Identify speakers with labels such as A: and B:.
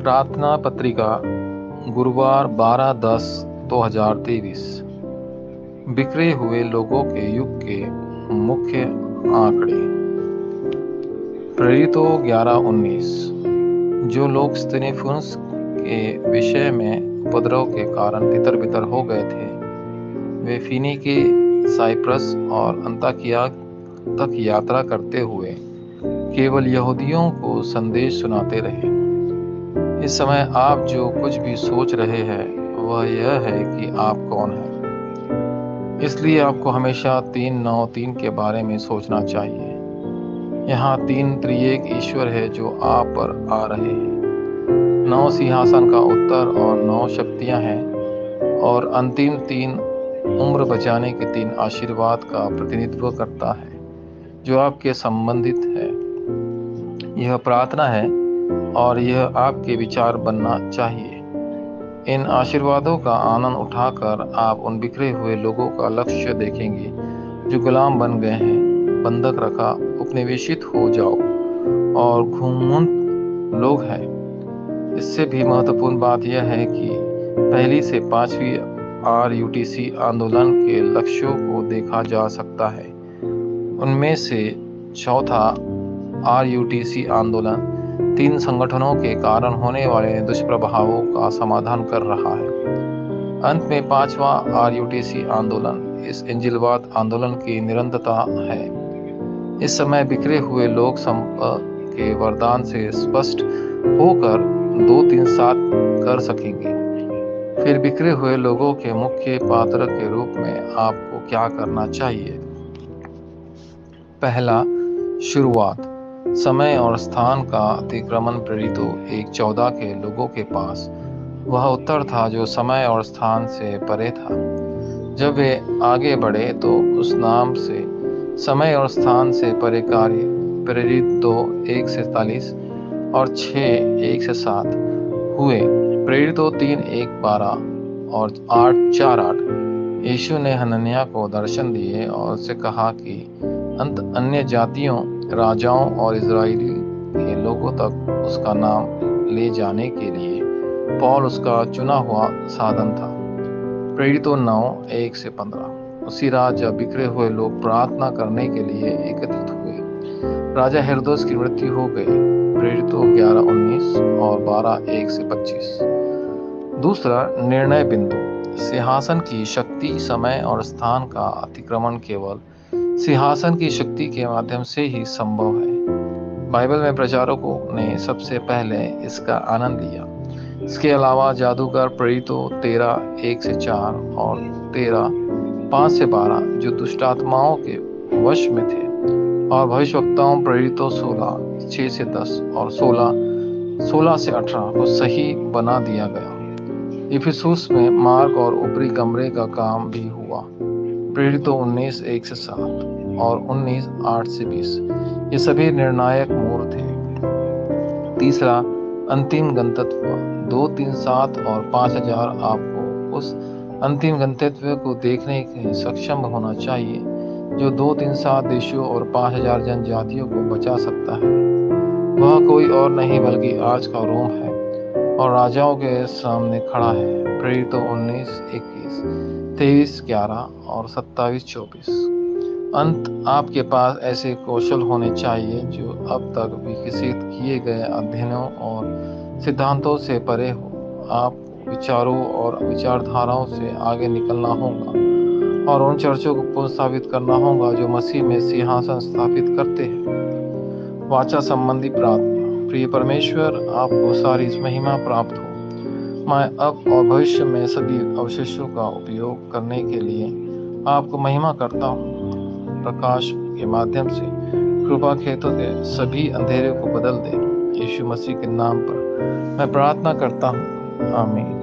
A: प्रार्थना पत्रिका गुरुवार 12/10/2023। बिखरे हुए लोगों के युग के मुख्य आंकड़े। प्रेरितों 11:19। जो लोग स्तिफनुस के विषय में उपद्रव के कारण तितर-बितर हो गए थे, वे फीनीके, साइप्रस और अंताकिया तक यात्रा करते हुए केवल यहूदियों को संदेश सुनाते रहे। इस समय आप जो कुछ भी सोच रहे हैं वह यह है कि आप कौन हैं। इसलिए आपको हमेशा 3-9-3 के बारे में सोचना चाहिए। यहाँ 3 त्रिएक ईश्वर है जो आप पर आ रहे हैं। 9 सिंहासन का उत्तर और 9 शक्तियाँ हैं, और अंतिम 3 उम्र बचाने के 3 आशीर्वाद का प्रतिनिधित्व करता है जो आपके संबंधित है। यह प्रार्थना है और यह आपके विचार बनना चाहिए। इन आशीर्वादों का आनंद उठाकर आप उन बिखरे हुए लोगों का लक्ष्य देखेंगे जो गुलाम बन गए हैं, बंधक रखा, उपनिवेशित हो जाओ और घुमंत लोग हैं। इससे भी महत्वपूर्ण बात यह है कि पहली से 5वीं RUTC आंदोलन के लक्ष्यों को देखा जा सकता है। उनमें से चौथा RUTC आंदोलन 3 संगठनों के कारण होने वाले दुष्प्रभावों का समाधान कर रहा है। अंत में 5वां RUTC आंदोलन इस इंजिलवाद आंदोलन की निरंतरता है। इस समय बिखरे हुए लोग संपर्क के वरदान से स्पष्ट होकर 2-3-7 कर सकेंगे। फिर बिखरे हुए लोगों के मुख्य पात्र के रूप में आपको क्या करना चाहिए? पहला, शुरुआत। समय और स्थान का अतिक्रमण। प्रेरितों 1:14 के लोगों के पास वह उत्तर था जो समय और स्थान से परे था। जब वे आगे बढ़े तो उस नाम से समय और स्थान से परे कार्य। प्रेरित 2:1-43 और 6:1-7 हुए। प्रेरितों 3:1-12 और 8:4-8। यीशु ने हनन्याह को दर्शन दिए और उससे कहा कि अन्य जातियों, राजाओं और इजरायली के लोगों तक उसका नाम ले जाने के लिए पौल उसका चुना हुआ साधन था। प्रेरितों 9:1-15। उसी रात जब बिखरे हुए लोग प्रार्थना करने के लिए एकत्रित हुए, राजा हेरोदेस की मृत्यु हो गई। प्रेरितों 11:19 और 12:1-25। दूसरा, निर्णय बिंदु। सिंहासन की शक्ति। समय और स्थान का अतिक्रमण केवल सिंहासन की शक्ति के माध्यम से ही संभव है। बाइबल में प्रचारकों ने सबसे पहले इसका आनंद लिया। इसके अलावा जादूगर प्रेरितों 13:1-4 और 13:5-12 जो दुष्टात्माओं के वश में थे, और भविष्यवक्ताओं प्रेरितों 16:6-10 और 16:18 को सही बना दिया गया। इफिसुस में मार्ग और ऊपरी कमरे का काम भी हुआ। प्रेरितों 19:1-7 और 19:8-20। ये सभी निर्णायक मोड़ थे। तीसरा, अंतिम गंतव्य। 2-3-7 और 5,000 आपको उस अंतिम गंतव्य को देखने के सक्षम होना चाहिए जो 2-3-7 देशों और 5,000 जनजातियों को बचा सकता है। वह कोई और नहीं बल्कि आज का रोम है और राजाओं के सामने खड़ा है। प्रेरितों 19:21, 23:11 और 27:24। अंत, आपके पास ऐसे कौशल होने चाहिए जो अब तक विकसित किए गए अध्ययनों और सिद्धांतों से परे हो। आपको विचारों और विचारधाराओं से आगे निकलना होगा और उन चर्चों को पुनर्स्थापित करना होगा जो मसीह में सिंहासन स्थापित करते हैं। वाचा संबंधी प्रार्थना। प्रिय परमेश्वर, आपको सारी महिमा प्राप्त हो। मैं अब और भविष्य में सभी अवशेषों का उपयोग करने के लिए आपको महिमा करता हूँ। प्रकाश के माध्यम से कृपा खेतों के सभी अंधेरे को बदल दे। यीशु मसीह के नाम पर मैं प्रार्थना करता हूँ। आमीन।